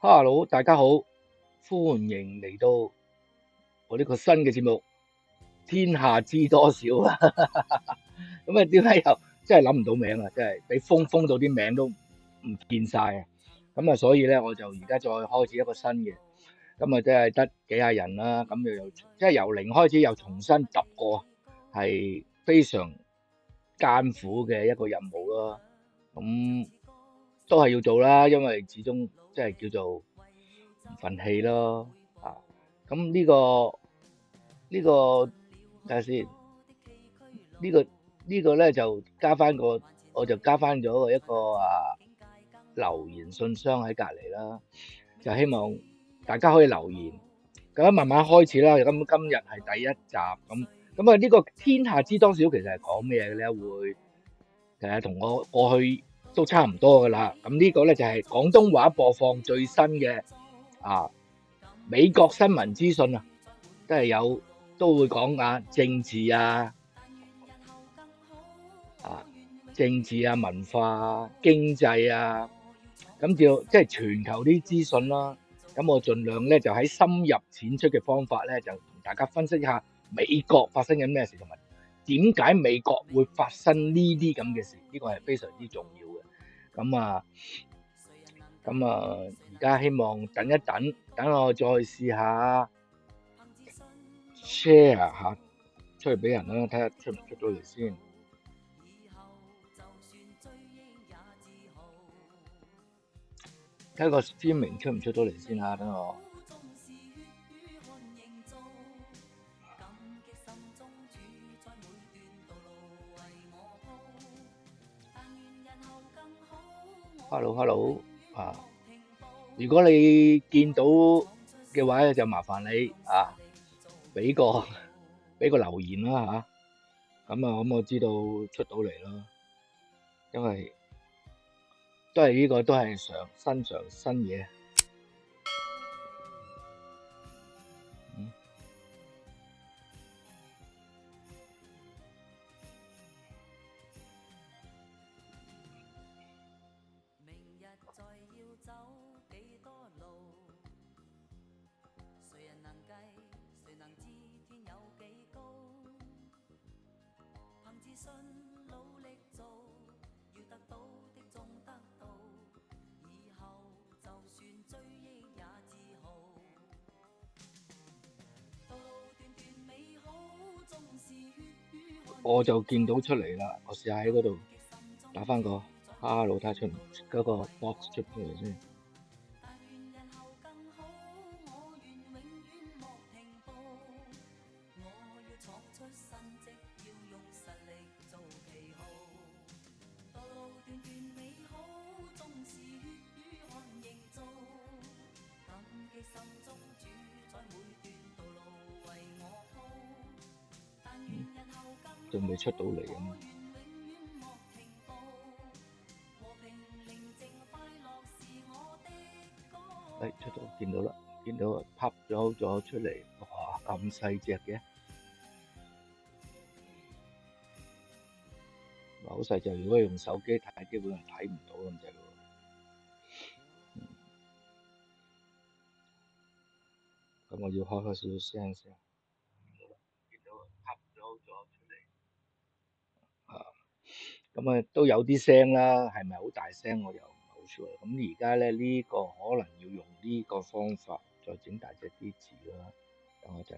Hello，大家好，歡迎嚟到我呢個新嘅節目《天下知多少》啊！咁啊，點解又真係諗唔到名啊？真係俾封到啲名都唔見晒啊！咁啊，所以咧我就而家再開始一個新嘅，咁啊，真係得幾廿人啦，咁又即係由零開始又重新揼過，係非常艱苦嘅一個任務咯。咁都係要做啦，因為始終即係叫做唔忿氣咯。啊，咁呢個睇下先，呢個呢個咧就加翻個，我就加翻咗一個留言信箱喺隔離啦，就希望大家可以留言，咁慢慢開始啦。咁今日係第一集，咁呢個天下知多少其實係講咩嘅咧？會其實同我過去都差唔多噶啦。咁呢個咧就係廣東話播放最新嘅美國新聞資訊啊，都會講政治政治文化經濟咁即係全球啲資訊啦。咁我盡量咧就喺深入淺出嘅方法咧，就同大家分析一下美國發生緊咩事，同埋點解美國會發生呢啲咁嘅事，呢個係非常之重要嘅。咁而家希望等一等，等我再試下 share 下出去俾人啦，睇下出唔出到嚟先。睇個 streaming 出唔出到嚟先嚇，等我。Hello，如果你見到嘅話咧，就麻煩你俾個留言啦嚇。咁我知道出到嚟啦，因為都係呢個都係嘗新嘢。我就見到出嚟啦，我試下喺嗰度打翻個 hello 睇下出嗰個 box 出嚟先。仲未出到嚟咁。出到見到拍咗出嚟，哇咁細隻嘅，好細隻。如果用手機睇，基本上睇唔到咁滯喎。咁我要開少少聲先。見到拍咗出嚟。咁都有啲聲啦，係咪好大聲我又唔係好 sure。咁而家咧呢個可能要用呢個方法再整大隻啲字啦。等我陣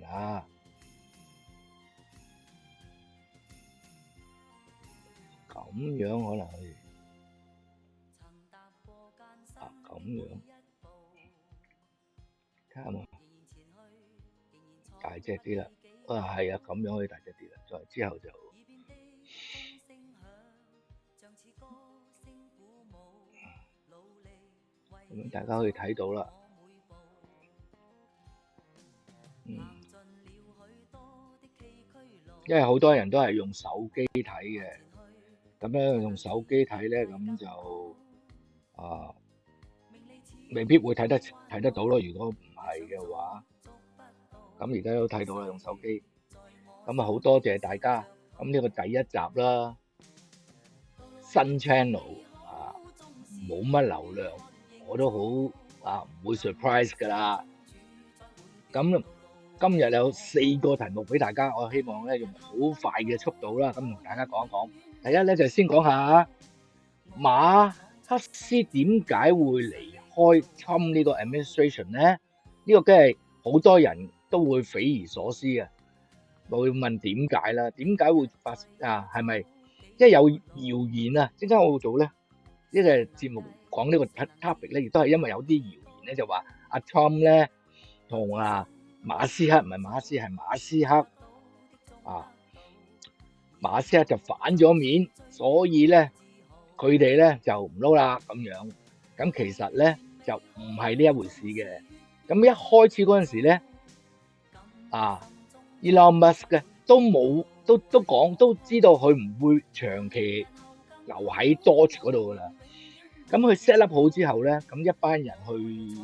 咁樣可能可以咁樣睇下冇大隻啲啦。係咁樣可以大隻啲啦。再之後就咁大家可以睇到啦。因為好多人都係用手機睇嘅，咁樣用手機睇咧，咁就未必會睇得到咯。如果唔係嘅話，咁而家都睇到啦，用手機。咁好多謝大家。咁呢個第一集啦，新 channel冇乜流量，我都好唔會 surprise 㗎啦。咁今日有4個題目俾大家，我希望咧用好快嘅速度啦，咁同大家講一講。第一咧就先講下馬克思點解會離開 Trump 呢個 administration 咧？呢個梗係好多人都會匪夷所思嘅，會問點解啦？點解會發生啊？係咪即係有謠言啊？點解我會做咧？呢個節目講呢個 topic 咧，亦都係因為有啲謠言咧，就話阿 Trump 咧同馬斯克，唔係馬克思，係馬斯克馬斯克就反咗面，所以咧佢哋咧就唔撈啦咁樣。咁其實咧就唔係呢一回事嘅。咁一開始嗰陣時咧Elon Musk 咧都講都知道佢唔會長期留喺 Doge 嗰度噶啦。咁佢 set up 好之後咧，咁一班人去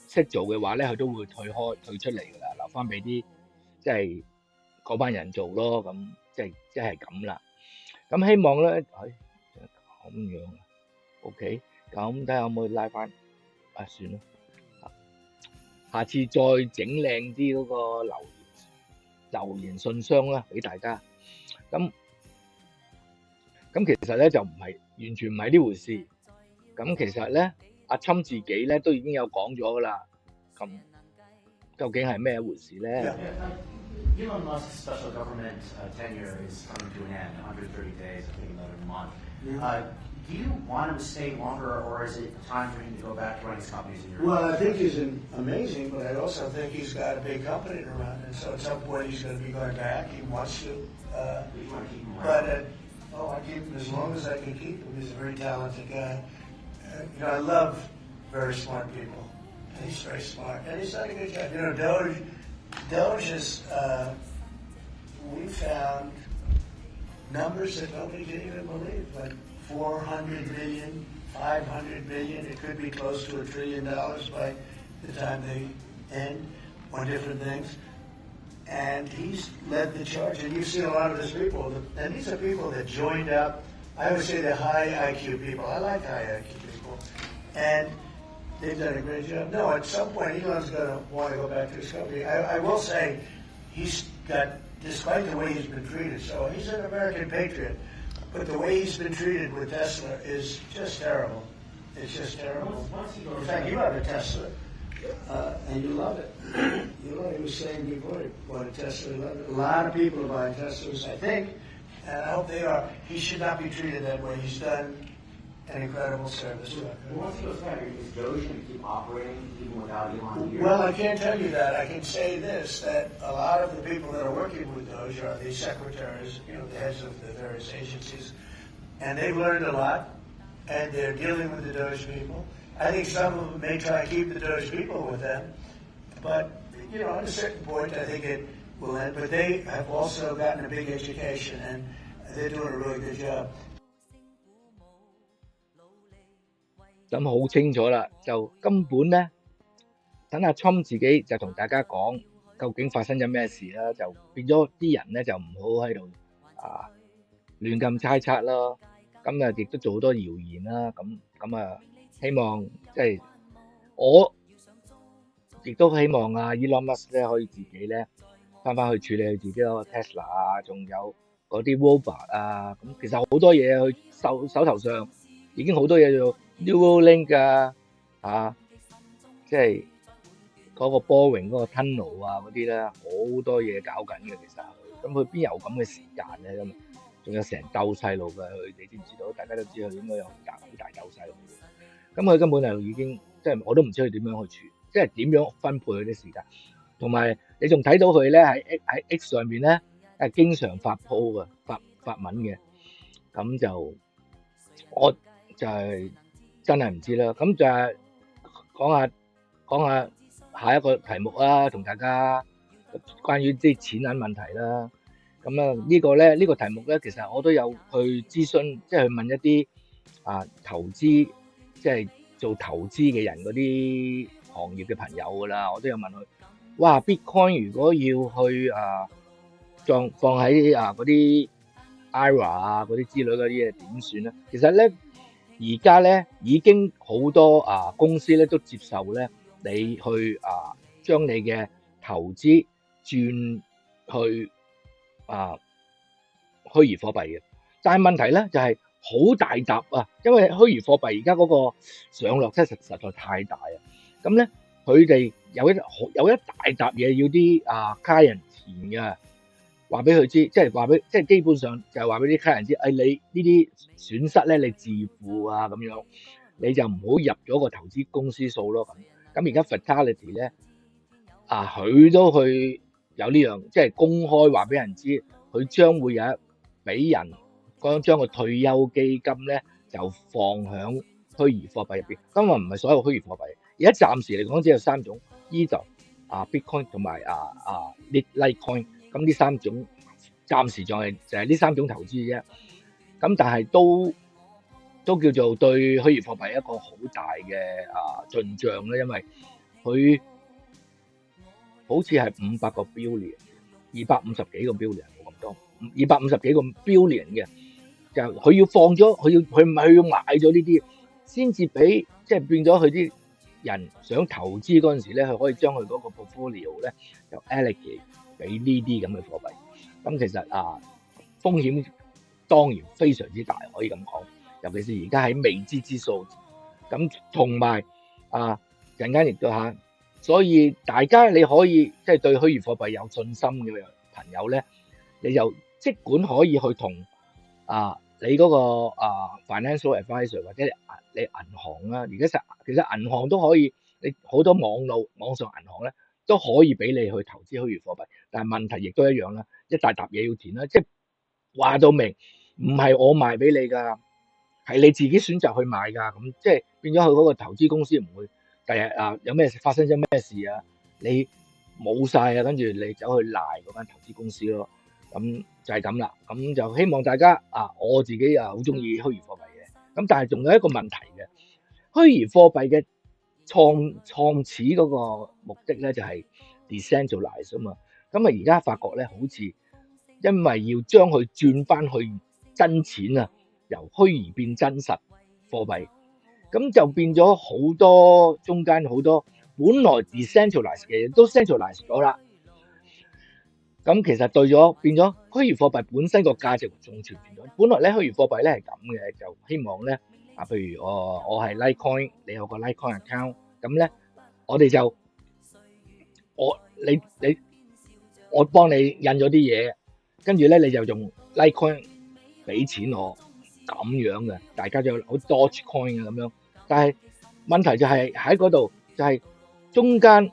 識做嘅話咧，佢都會退出嚟噶啦，留翻俾啲即係嗰班人做咯。咁即係咁啦。咁希望咧，咁樣 OK。咁睇下可唔可以拉翻算啦。下次再整靚啲嗰個留言信箱啦，俾大家。咁其實咧就唔係完全唔係呢回事。咁其實咧，阿侵自己咧都已經有講咗噶啦。咁究竟係咩一回事咧？ Elon Musk's special government tenure is coming to an end, 130 days, I think another month. Do you want him to stay longer, or is it time for him to go back to running his companies in Europe? Well, I think he's amazing, but I also think he's got a big company to run, and so at some point he's going to be going back. He wants to. You want to keep him around? I keep him as long as I can keep him. He's a very talented guy. I love very smart people. And he's very smart, and he's done a good job. Doge is, we found numbers that nobody can even believe, like 400 billion, 500 billion, it could be close to $1 trillion by the time they end on different things. And he's led the charge, and you've seen a lot of these people, and these are people that joined up. I always say they're high IQ people. I like high IQ people. And they've done a great job. No, at some point, Elon's going to want to go back to his company. I will say he's got, despite the way he's been treated, so he's an American patriot, but the way he's been treated with Tesla is just terrible. It's just terrible. In fact, you have a Tesla, and you love it. You know, he was saying before he bought a Tesla, he loved it. A lot of people are buying Teslas, I think, and I hope they are. He should not be treated that way. He's done an incredible service. Once he goes back, is Doge going to keep operating even without Elon here? Well, I can't tell you that. I can say this, that a lot of the people that are working with Doge are the secretaries, the heads of the various agencies, and they've learned a lot, and they're dealing with the Doge people. I think some of them may try to keep the Doge people with them, but, at a certain point, I think it will end. But they have also gotten a big education, and they're doing a really good job. 咁好清楚啦，就根本咧，等阿 Trump 自己就同大家講究竟發生咗咩事啦，就變咗啲人咧就唔好喺度亂咁猜測啦。咁亦都做好多謠言啦。咁希望即係我亦都希望Elon Musk 咧可以自己咧翻去處理佢自己嗰個 Tesla 仲有嗰啲 robot 咁其實好多嘢佢手頭上已經好多嘢做。Neuralink 即係嗰個 Boring 嗰個 tunnel 嗰啲咧，好多嘢搞緊嘅其實咁佢邊有咁嘅時間咧？咁仲有成竇細路嘅佢，你知唔知道？大家都知佢應該有好大竇細路嘅，咁佢根本就已經即係我都唔知佢點樣去處，即係點樣分配佢啲時間，同埋你仲睇到佢咧喺 X 上面咧係經常發 po 嘅發文嘅，咁就我就係。真係唔知啦，咁就係講下下一個題目啦，同大家關於啲錢銀問題啦。咁呢個題目咧，其實我都有去諮詢，即係去問一啲投資，即係做投資嘅人嗰啲行業嘅朋友噶啦，我都有問佢，哇 Bitcoin 如果要去放喺嗰啲 IRA 嗰啲之類嗰啲嘢點算咧？其實咧。而家咧已經好多公司咧都接受咧你去將你嘅投資轉去虛擬貨幣嘅，但係問題咧就係好大沓啊，因為虛擬貨幣而家嗰個上落真係實在太大啊。咁咧佢哋有一大沓嘢要啲客人填嘅，話俾佢知，即係基本上就係話俾啲客人知，你呢啲損失咧你自負啊咁樣，你就唔好入咗個投資公司數咯咁。咁而家 Fidelity 咧佢都去有呢樣，即係公開話俾人知，佢將會有俾人將個退休基金咧就放響虛擬貨幣入邊。今日唔係所有虛擬貨幣，而家暫時嚟講只有3種，Ether、Bitcoin 同埋Litecoin。咁呢3種暫時就係呢3種投資啫。咁但係都叫做對虛擬貨幣一個好大嘅進帳咧，因為佢好似係500個 billion， 250幾個 billion 冇咁多，250幾個 billion 嘅，就佢要放咗，佢要買咗呢啲，先至俾即係變咗佢啲人想投資嗰陣時咧，佢可以將佢嗰個 portfolio 咧就 allocate 俾呢啲咁嘅貨幣。咁其實風險當然非常之大，可以咁講，尤其是而家喺未知之數。咁同埋陣間亦都所以大家你可以即係對虛擬貨幣有信心嘅朋友咧，你就即管可以去同你嗰個financial advisor 或者你銀行啦，而家其實銀行都可以，你好多網上銀行咧都可以俾你去投資虛擬貨幣，但係問題亦都一樣啦，一大沓嘢要填啦，即係話到明唔係我賣俾你㗎，係你自己選擇去買㗎，咁即係變咗佢嗰個投資公司唔會第日有咩發生咗咩事你冇晒跟住你走去賴嗰間投資公司咯。咁就係咁啦，咁就希望大家我自己好中意虛擬貨幣嘅，咁但係仲有一個問題嘅，虛擬貨幣嘅創始嗰個目的咧就係 decentralize 嘛，咁而家發覺咧好似因為要將佢轉翻去真錢由虛擬變真實貨幣，咁就變咗好多中間好多本來 decentralize 嘅嘢都 centralize 咗啦。咁其實變咗虛擬貨幣本身個價值仲存在咗。本來咧虛擬貨幣咧係咁嘅，就希望咧譬如我係 Litecoin， 你有個 Litecoin account， 咁咧我哋就我幫你印咗啲嘢，跟住咧你就用 Litecoin 俾錢我咁樣嘅，大家就好 Dogecoin 咁樣。但係問題就係喺嗰度，就係中間。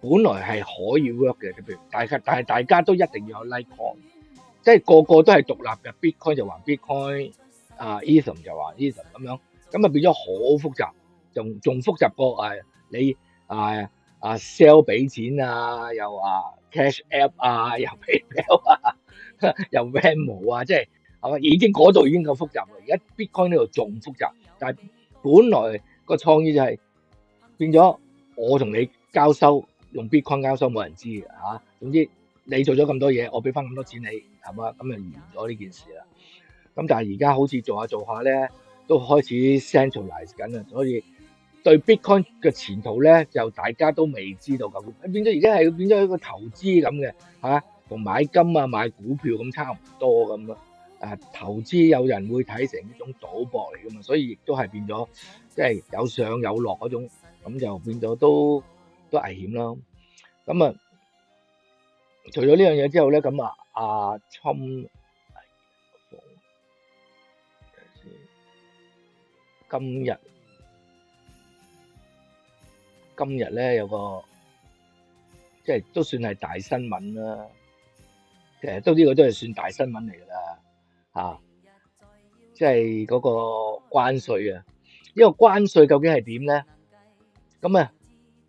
本來係可以 work 嘅，譬如但係大家都一定要有 Litecoin， 即係個個都係獨立嘅 Bitcoin 就還 Bitcoin，Ether 就還 Ether 咁樣，咁變咗好複雜，仲複雜過你sell 俾錢又Cash App 又 PayPal 又 Venmo 即係嘛，已經嗰度已經夠複雜啦。而家 Bitcoin 呢度仲複雜，但係本來個創意就係變咗我同你交收。用 Bitcoin 交收冇人知嘅總之你做咗咁多嘢，我俾翻咁多錢你，係嘛？咁就完咗呢件事啦。咁但係而家好似做下咧，都開始 centralize 緊啦，所以對 Bitcoin 嘅前途咧，就大家都未知道咁。變咗而家係變咗一個投資咁嘅同買金買股票咁差唔多咁咯。投資有人會睇成一種賭博嚟噶嘛，所以亦都係變咗即係有上有落嗰種，咁就變咗都危險咯。咁除咗呢樣嘢之後咧，咁Trump 今日咧有個即係都算係大新聞啦。其實呢個都係算大新聞嚟噶啦，即係嗰個關稅呢個關稅究竟係點咧？咁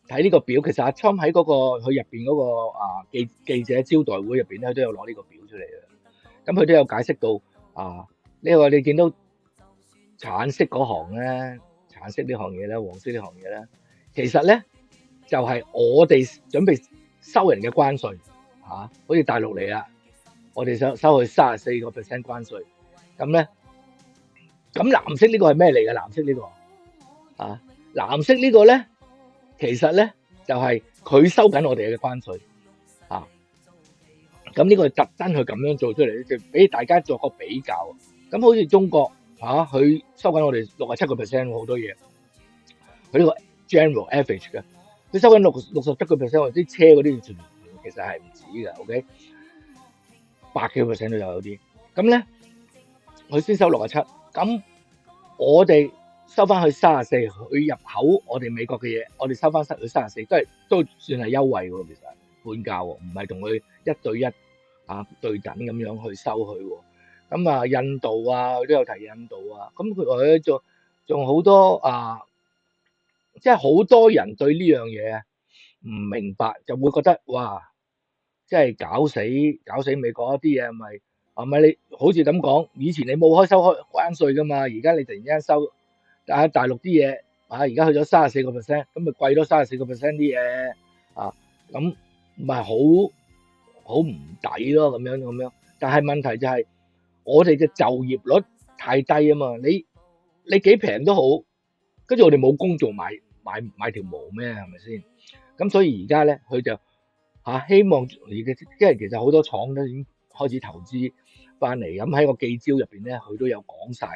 睇呢個表，其實Trump喺佢入邊嗰個記者招待會入邊咧，佢都有攞呢個表出嚟嘅。咁佢都有解釋到呢個你見到橙色嗰行咧，橙色呢行嘢咧，黃色呢行嘢咧，其實咧就係我哋準備收人嘅關稅好似大陸嚟啦，我哋收佢34%關稅，咁咧咁藍色呢個係咩嚟嘅？藍色呢個啊，藍色呢個咧，其實咧就係佢收緊我哋嘅關稅啊。咁呢個特登去咁樣做出嚟，就俾大家作個比較。咁好似中國佢收緊我哋67%好多嘢，佢呢個 general average 嘅，佢收緊67%，或者啲車嗰啲其實係唔止嘅，OK， 百幾個 percent 都有啲。咁咧，佢先收67，咁我哋收翻去34，佢入口我哋美國嘅嘢，我哋收翻去34，都算係優惠喎，其實半價喎，唔係同佢一對一對等咁樣去收佢喎。咁啊，印度啊，佢都有提印度啊，咁佢仲好多即係好多人對呢樣嘢唔明白，就會覺得哇，即係搞死美國一啲嘢，咪你好似咁講，以前你冇收關稅噶嘛，而家你突然間收大陸啲嘢而家去咗34%，咁咪貴咗34%啲嘢咁咪好唔抵咯，咁樣。但係問題就係我哋嘅就業率太低啊嘛，你幾平都好，跟住我哋冇工做買條毛咩？係咪先？咁所以而家咧，佢就希望即係其實好多廠都已經開始投資翻嚟，咁喺個記招入邊咧，佢都有講晒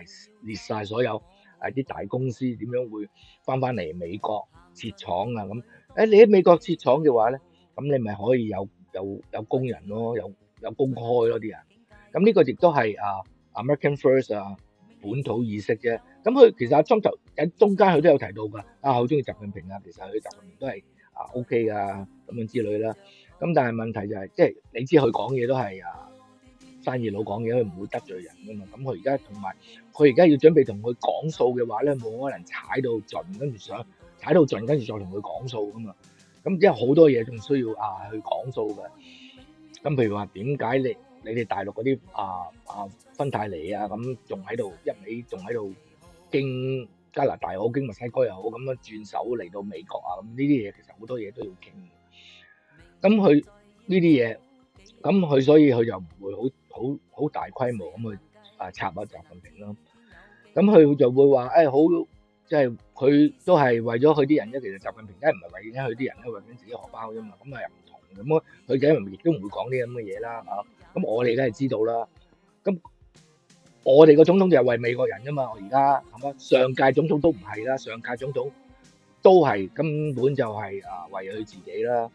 列晒所有啲大公司點樣會翻嚟美國設廠啊咁。你喺美國設廠嘅話咧，咁你咪可以有工人咯，有工開咯啲人。咁呢個亦都係American First 本土意識啫。咁佢其實阿莊就喺中間佢都有提到㗎，好中意習近平其實佢習近平都係OK 㗎咁樣之類啦。咁但係問題就係即係你知佢講嘢都係生意佬講嘢，佢唔會得罪人㗎嘛。咁佢而家同埋佢而家要準備同佢講數嘅話咧，冇可能踩到盡，跟住踩到盡，跟住再同佢講數㗎嘛。咁即係好多嘢仲需要去講數嘅。咁譬如話點解你哋大陸嗰啲芬太尼咁仲喺度仲喺度經加拿大又好，經墨西哥又好，咁樣轉手嚟到美國咁呢啲嘢其實好多嘢都要傾。咁佢呢啲嘢，咁佢所以佢就唔會好大規模咁去插習近平咯。咁佢就會話好，即係佢都係為咗佢啲人啫。其實習近平梗係唔係為緊佢啲人咧，為緊自己荷包啫嘛。咁又唔同咁，佢梗係亦都唔會講啲咁嘅嘢啦。咁我哋梗係知道啦。咁我哋個總統就係為美國人啫嘛。我而家係嘛，上屆總統都唔係啦，上屆總統都係根本就係為佢自己啦。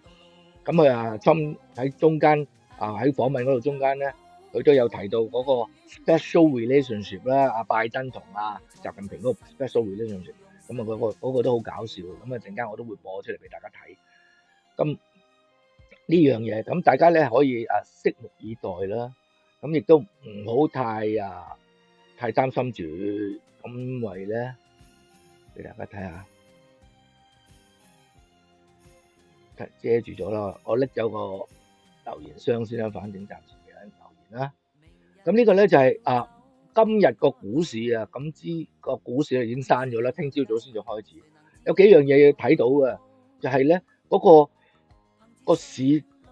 咁佢Trump喺中間喺訪問嗰度中間咧，佢都有提到嗰個 special relationship 啦，拜登同習近平嗰個 special relationship，咁嗰個都好搞笑。咁陣間我都會播出嚟俾大家睇。咁呢樣嘢，咁大家咧可以拭目以待啦。咁亦都唔好太擔心住，因為咧俾大家睇下。遮住咗啦，我拎咗個留言箱先啦，反正暫時有人留言啦。咁呢個咧就係今日個股市咁個股市已經閂咗啦，聽朝早先至開始。有幾樣嘢要睇到嘅，就係咧嗰個市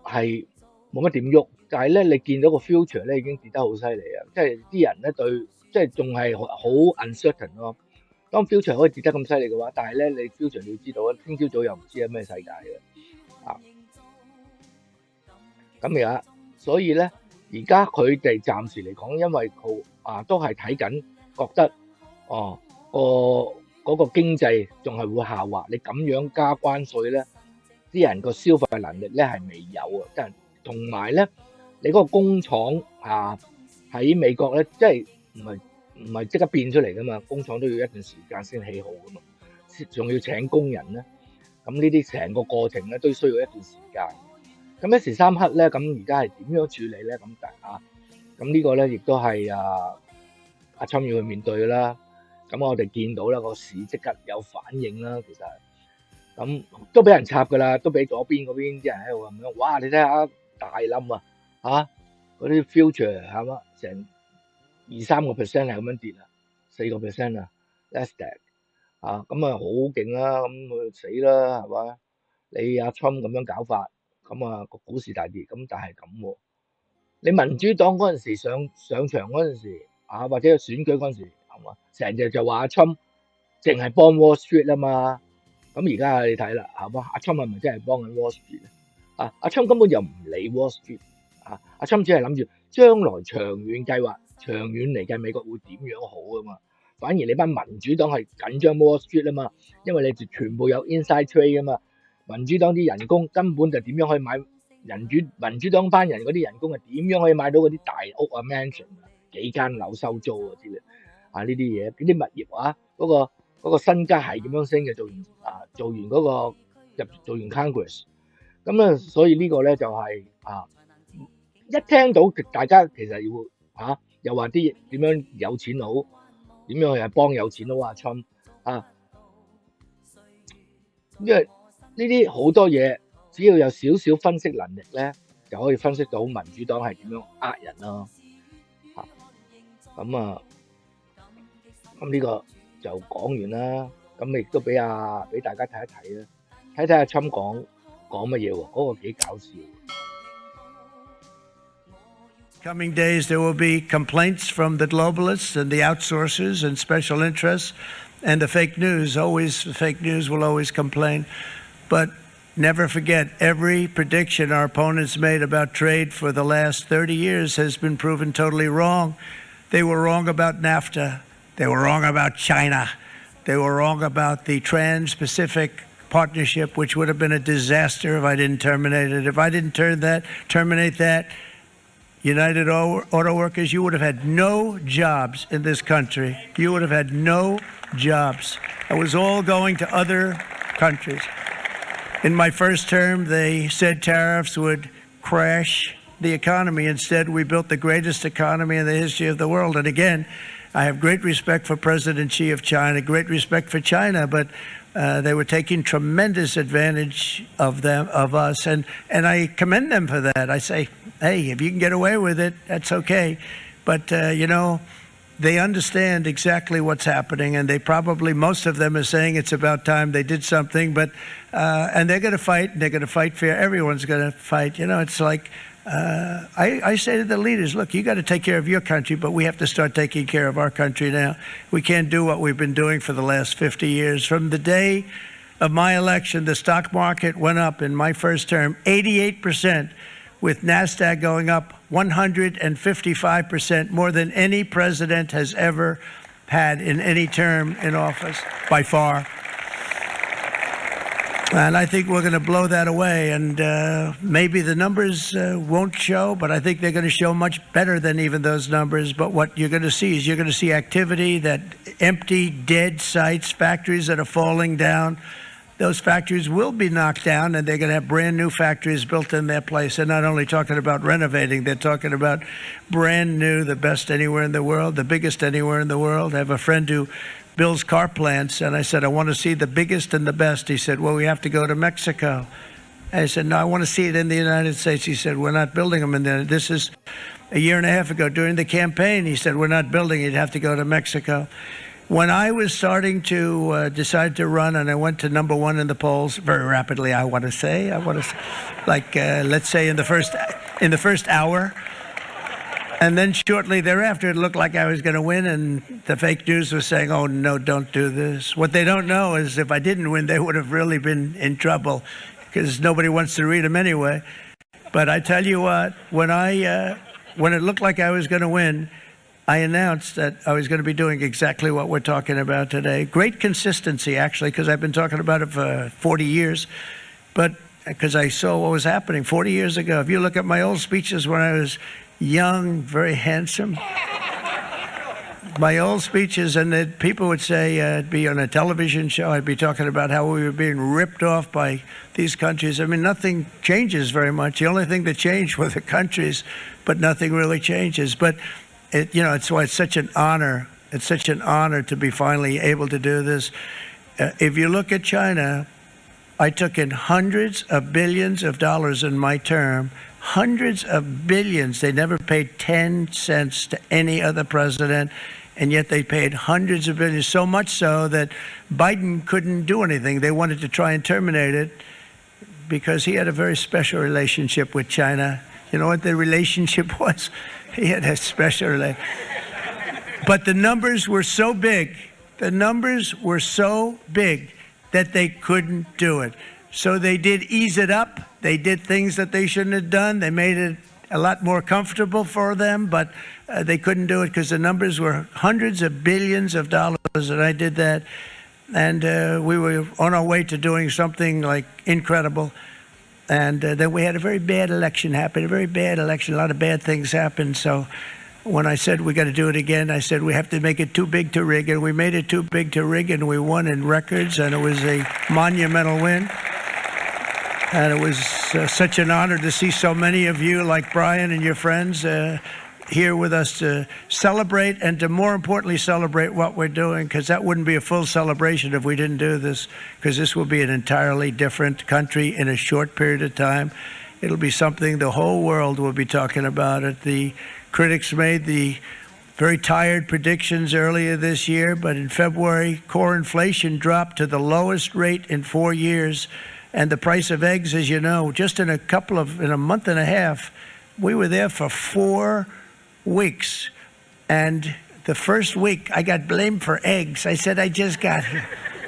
係冇乜點喐，但係咧你見到個 future 咧已經跌得好犀利啊！即係啲人咧對，即係仲係好 uncertain 咯。當 future 可以跌得咁犀利嘅話，但係咧你 future 你要知道啊，聽朝早又唔知係咩世界嘅。咁所以咧，而家佢哋暫時嚟講，因為佢都係睇緊，覺得嗰個經濟仲係會下滑。你咁樣加關稅咧，啲人個消費能力咧係未有即係同埋咧，你嗰個工廠喺美國咧，即係唔係即刻變出嚟噶嘛？工廠都要一段時間先起好噶嘛，仲要請工人咧。咁呢啲成個過程咧都需要一段時間。咁一時三刻咧，咁而家係點樣處理咧？咁呢個咧亦都係阿Trump要去面對啦。咁我哋見到啦，個市即刻有反應啦。其實咁都俾人插噶啦，都俾左邊嗰邊啲人喺度咁樣。哇！你睇下大冧嗰啲 future 係嘛，成2-3%係咁樣跌4%Nasdaq咁好勁啦，咁佢死啦係嘛？你阿 Trump 咁樣搞法，咁個股市大跌，咁但係咁喎，你民主黨嗰陣時上場嗰陣時或者選舉嗰陣時，係嘛？成日就話阿侵淨係幫 Wall Street 啊嘛，咁而家你睇啦，係嘛？阿侵係咪真係幫緊 Wall Street 咧？阿侵根本就唔理 Wall Street，阿侵只係諗住將來長遠計劃，長遠嚟計美國會點樣好啊嘛。反而你班民主黨係緊張 Wall Street 啊嘛，因為你全部有 inside trade 啊嘛。民主黨啲人工根本就點樣可以買民主黨班人嗰啲人工係點樣可以買到嗰啲大屋啊 mansion 啊幾間樓收租啊之類呢啲嘢，嗰啲物業嗰個身家係咁樣升嘅，做完 Congress， 咁咧所以呢個咧就係一聽到大家其實要又話啲點樣有錢佬點樣去幫有錢佬阿侵因為呢啲好多嘢，只要有少少分析能力咧，就可以分析到民主黨係點樣呃人咯。咁呢個就講完啦。咁亦都俾大家睇一睇啦，睇阿侵講乜嘢喎？嗰個幾搞笑。Coming days, there will be complaints from the globalists and the outsourcers and special interests and the fake news. The fake news will always complain. But never forget, every prediction our opponents made about trade for the last 30 years has been proven totally wrong. They were wrong about NAFTA. They were wrong about China. They were wrong about the Trans-Pacific Partnership, which would have been a disaster if I didn't terminate it. If I didn't terminate that, United Auto Workers, you would have had no jobs in this country. You would have had no jobs. It was all going to other countries. In my first term, they said tariffs would crash the economy. Instead, we built the greatest economy in the history of the world. And again, I have great respect for President Xi of China, great respect for China, but they were taking tremendous advantage of us, and I commend them for that. I say, hey, if you can get away with it, that's okay. But, they understand exactly what's happening, and they probably, most of them are saying it's about time they did something, but, and they're going to fight, and they're going to fight fair. Everyone's going to fight. It's like, I say to the leaders, look, you got to take care of your country, but we have to start taking care of our country now. We can't do what we've been doing for the last 50 years. From the day of my election, the stock market went up in my first term 88%, with NASDAQ going up 155%, more than any president has ever had in any term in office, by far. And I think we're going to blow that away. And maybe the numbers won't show, but I think they're going to show much better than even those numbers. But what you're going to see is you're going to see activity, that empty, dead sites, factories that are falling down. Those factories will be knocked down, and they're going to have brand new factories built in their place. They're not only talking about renovating, they're talking about brand new, the best anywhere in the world, the biggest anywhere in the world. I have a friend who builds car plants, and I said, I want to see the biggest and the best. He said, well, we have to go to Mexico. I said, no, I want to see it in the United States. He said, we're not building them in there. This is a year and a half ago during the campaign. He said, we're not building it. You'd have to go to Mexico. When I was starting to decide to run, and I went to number one in the polls very rapidly, I want to say, like let's say in the first hour, and then shortly thereafter, it looked like I was going to win, and the fake news was saying, "Oh no, don't do this." What they don't know is if I didn't win, they would have really been in trouble, because nobody wants to read them anyway. But I tell you what, when it looked like I was going to win, I announced that I was going to be doing exactly what we're talking about today. Great consistency, actually, because I've been talking about it for 40 years. But because I saw what was happening 40 years ago. If you look at my old speeches when I was young, very handsome, my old speeches, and people would say, I'd be on a television show, I'd be talking about how we were being ripped off by these countries. I mean, nothing changes very much. The only thing that changed were the countries, but nothing really changes. But it's why it's such an honor. It's such an honor to be finally able to do this. If you look at China, I took in hundreds of billions of dollars in my term, hundreds of billions. They never paid 10 cents to any other president, and yet they paid hundreds of billions, so much so that Biden couldn't do anything. They wanted to try and terminate it because he had a very special relationship with China. You know what the relationship was? He had a special relationship. But the numbers were so big, that they couldn't do it. So they did ease it up. They did things that they shouldn't have done. They made it a lot more comfortable for them, but they couldn't do it because the numbers were hundreds of billions of dollars, and I did that. And we were on our way to doing something like incredible. And then we had a very bad election happen, a lot of bad things happened. So when I said we got to do it again, I said we have to make it too big to rig, and we made it too big to rig, and we won in records, and it was a monumental win. And it was such an honor to see so many of you, like Brian and your friends, here with us to celebrate, and to more importantly celebrate what we're doing, because that wouldn't be a full celebration if we didn't do this, because this will be an entirely different country in a short period of time. It'll be something the whole world will be talking about it. The critics made the very tired predictions earlier this year, but in February, core inflation dropped to the lowest rate in 4 years. And the price of eggs, as you know, just in a month and a half, we were there for 4 weeks. And the first week, I got blamed for eggs. I said, I just got here.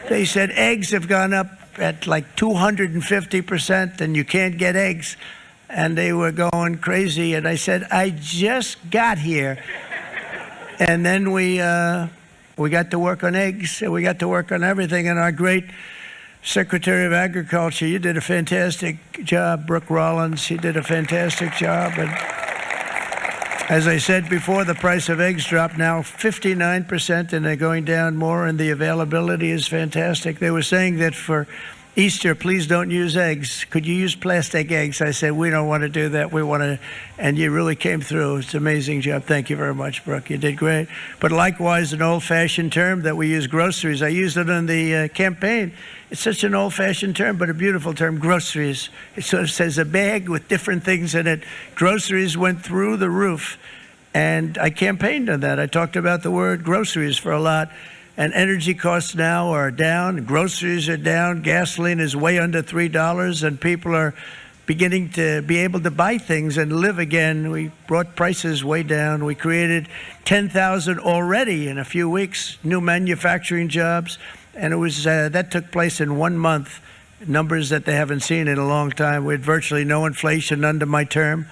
They said, eggs have gone up at like 250%, and you can't get eggs. And they were going crazy. And I said, I just got here. And then we got to work on eggs, and we got to work on everything. And our great Secretary of Agriculture, you did a fantastic job. Brooke Rollins, he did a fantastic job. And as I said before, the price of eggs dropped now 59%, and they're going down more, and the availability is fantastic. They were saying that for Easter, please don't use eggs. Could you use plastic eggs? I said, we don't want to do that. We want to, and you really came through. It's an amazing job. Thank you very much, Brooke. You did great. But likewise, an old-fashioned term that we use, groceries. I used it in the campaign. It's such an old-fashioned term, but a beautiful term, groceries. It sort of says a bag with different things in it. Groceries went through the roof, and I campaigned on that. I talked about the word groceries for a lot. And energy costs now are down, groceries are down, gasoline is way under $3, and people are beginning to be able to buy things and live again. We brought prices way down. We created 10,000 already in a few weeks, new manufacturing jobs, and it was that took place in 1 month, numbers that they haven't seen in a long time. We had virtually no inflation under my term.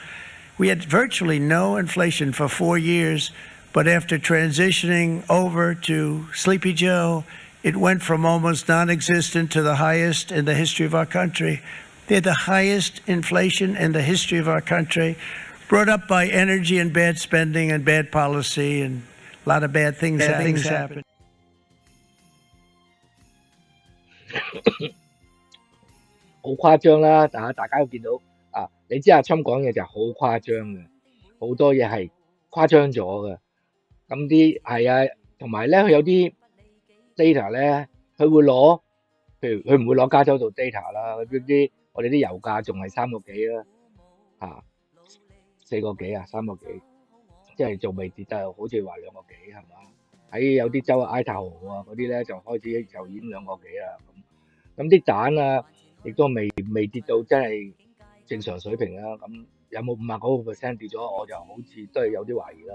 We had virtually no inflation for 4 years. But after transitioning over to Sleepy Joe, it went from almost non-existent to the highest in the history of our country. They're the highest inflation in the history of our country, brought up by energy and bad spending and bad policy, and a lot of bad things happen. 好誇張啦！大家都見到啊，你知阿侵講嘢就好誇張嘅，好多嘢係誇張咗嘅。咁啲係啊，同埋咧佢有啲 data 咧，佢會攞，譬如佢唔會攞加州做 data 啦，啲我哋啲油價仲係3個幾啦，4個幾啊，3個幾，即係仲未跌得，好似話2個幾係嘛？喺有啲州埃塔豪啊嗰啲咧就開始就已經2個幾啦咁啲蛋啊，亦都未跌到真係正常水平啦。咁有冇59% 跌咗？我就好似都係有啲懷疑啦。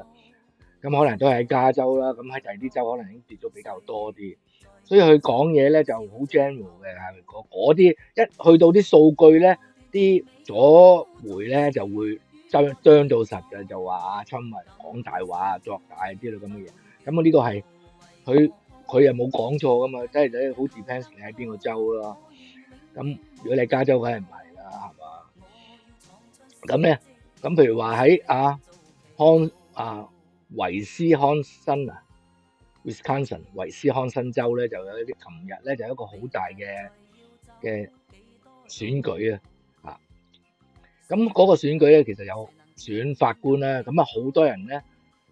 咁可能都係喺加州啦，咁喺第二啲州可能已經跌咗比較多啲，所以佢講嘢咧就好 general 嘅，係嗰啲一去到啲數據咧，啲左媒咧就會將到實嘅，就話阿侵係講大話、作大之類咁嘅嘢。咁呢個係佢又冇講錯噶嘛，即係你好 depends 你喺邊個州咯。咁如果你加州梗係唔係啦，係嘛？咁咧，咁譬如話喺維斯康辛啊 ，Wisconsin 維斯康辛州咧就有一啲，琴日咧就有一個好大嘅選舉啊，咁嗰個選舉咧其實有選法官啦，咁好多人咧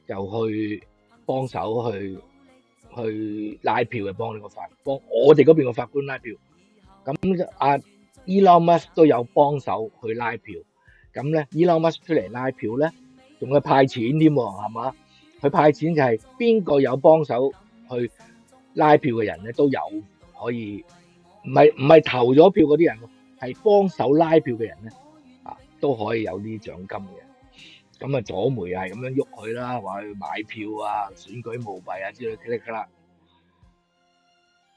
就去幫手去拉票嘅，幫我哋嗰邊個法官拉票，咁Elon Musk 都有幫手去拉票，咁咧 Elon Musk 出嚟拉票咧，仲要派錢添喎，係嘛？佢派錢就係邊個有幫手去拉票嘅人咧，都有可以，唔係投咗票嗰啲人，係幫手拉票嘅人咧，都可以有啲獎金嘅。咁啊左媒係咁樣喐佢啦，話去買票啊、選舉舞弊啊之類嘅啦，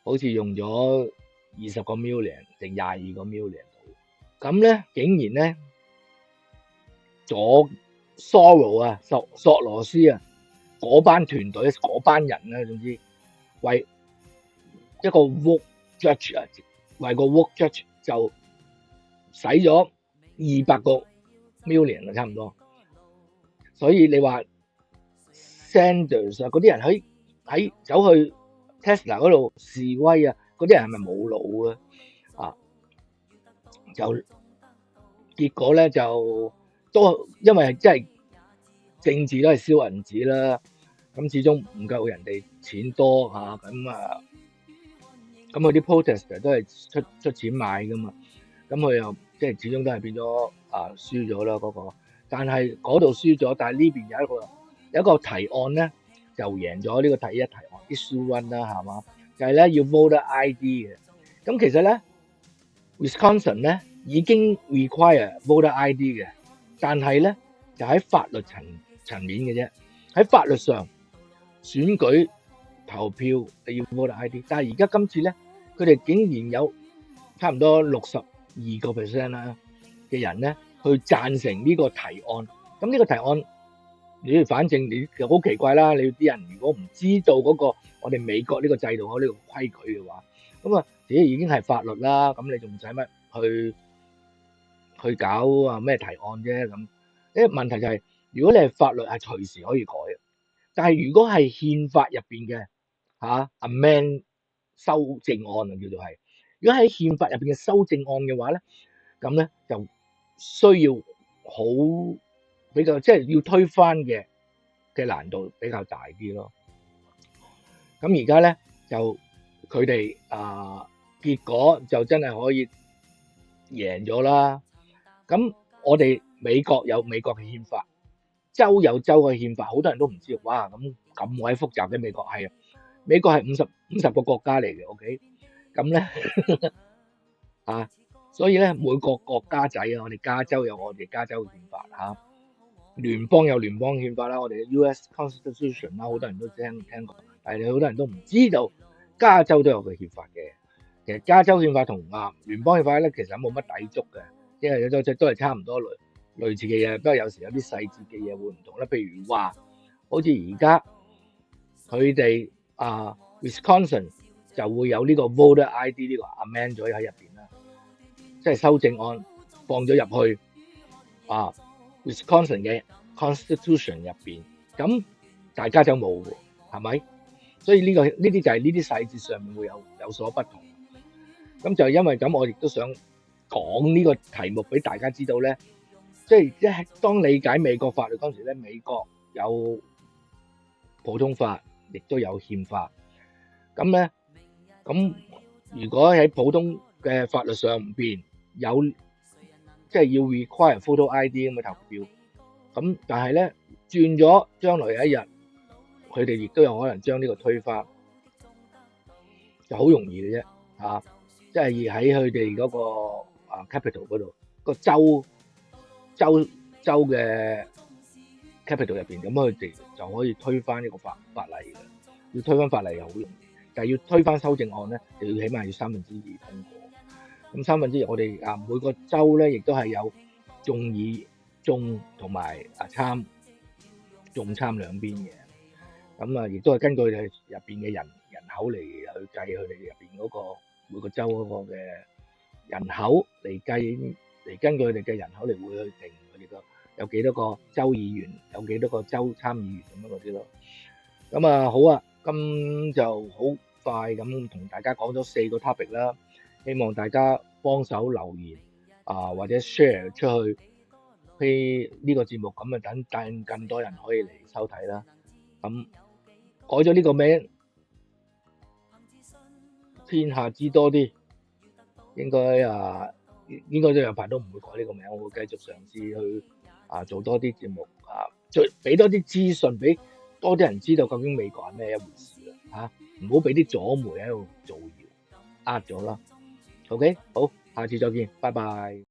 好似用咗20個 million 定22個 million 度，咁咧竟然咧Soros 啊、索羅斯啊嗰班團隊嗰班人咧，總之為一個 woke judge 啊，為個 woke judge 就使咗200個 million 啊，差唔多。所以你話 Sanders 啊嗰啲人喺走去 Tesla 嗰度示威啊，嗰啲人係咪冇腦啊？啊，就結果咧就都因為真係政治都係燒銀紙啦，咁始終唔夠人哋錢多嚇，咁佢啲 protester 都係出錢買噶嘛，咁佢又即係始終都係變咗輸咗啦嗰個，但係嗰度輸咗，但係呢邊有一個提案咧就贏咗呢個第一提案 issue one 啦，係嘛？就係咧要 voter ID 嘅，咁其實咧 Wisconsin 咧已經 require voter ID 嘅，但係咧就喺法律層面嘅啫，喺法律上選舉投票你要 voter ID， 但係而家今次咧佢哋竟然有差唔多62% 啦嘅人咧去贊成呢個提案，咁呢個提案你反正你就好奇怪啦，你啲人如果唔知道嗰個我哋美國呢個制度呢個規矩嘅話，咁啊自己已經係法律啦，咁你仲使乜去搞咩提案啫咁？問題就係如果你係法律係隨時可以改，但係如果係憲法入邊嘅amend 修正案啊叫做係，如果喺憲法入邊嘅修正案嘅話咧，咁咧就需要比較即係要推翻嘅難度比較大啲咯。咁而家咧就佢哋結果就真係可以贏咗啦。咁我哋美國有美國嘅憲法，州有州嘅憲法，好多人都唔知道。哇，咁鬼複雜嘅美國係美國係50個國家嚟嘅 ，OK？ 咁咧所以咧每個國家仔我哋加州有我哋加州嘅憲法聯邦有聯邦憲法啦，我哋嘅 US Constitution 啦，好多人都聽過，但係好多人都唔知道加州都有個憲法嘅。其實加州憲法同聯邦憲法咧，其實冇乜抵觸嘅，因為都係差唔多類似嘅嘢，不過有時有啲細節嘅嘢會唔同啦。譬如話，好似而家佢哋Wisconsin 就會有呢個 voter ID 呢個 amend 咗喺入邊啦，即係修正案放咗入去Wisconsin 嘅 Constitution 入邊，咁大家就冇喎，係咪？所以呢啲就係呢啲細節上面會有所不同。咁就因為咁，我亦都想講呢個題目俾大家知道咧，即係當理解美國法律嗰陣時咧，美國有普通法，亦都有憲法。咁如果喺普通嘅法律上邊有即係要 require photo ID 咁嘅投票，咁但係咧轉咗將來有一日，佢哋亦都有可能將呢個推翻，就好容易嘅啫即係喺佢哋嗰個capital 嗰度個州嘅 capital 入邊，咁佢哋就可以推翻呢個法例嘅。要推翻法例又好容易，但係要推翻修正案咧，就要起碼要2/3通過。咁2/3我哋每個州咧，亦都係有眾議眾同埋眾參兩邊嘅。咁亦都係根據佢入邊嘅人口嚟去計佢哋入邊嗰個每個州嗰個嘅人口嚟計，嚟根據佢哋嘅人口嚟會去定佢哋個有幾多個州議員，有幾多個州參議員咁樣嗰啲咯。咁好啊，咁就好快咁同大家講咗4個 topic 啦，希望大家幫手留言或者 share 出去，俾呢個節目咁等更多人可以嚟收睇啦。咁改咗呢個名，天下知多啲，應該都有排都唔會改呢個名，我會繼續嘗試去做多啲節目再俾多啲資訊俾多啲人知道究竟美國係咩一回事啦唔好俾啲左媒喺度造謠呃咗啦。OK， 好，下次再見，拜拜。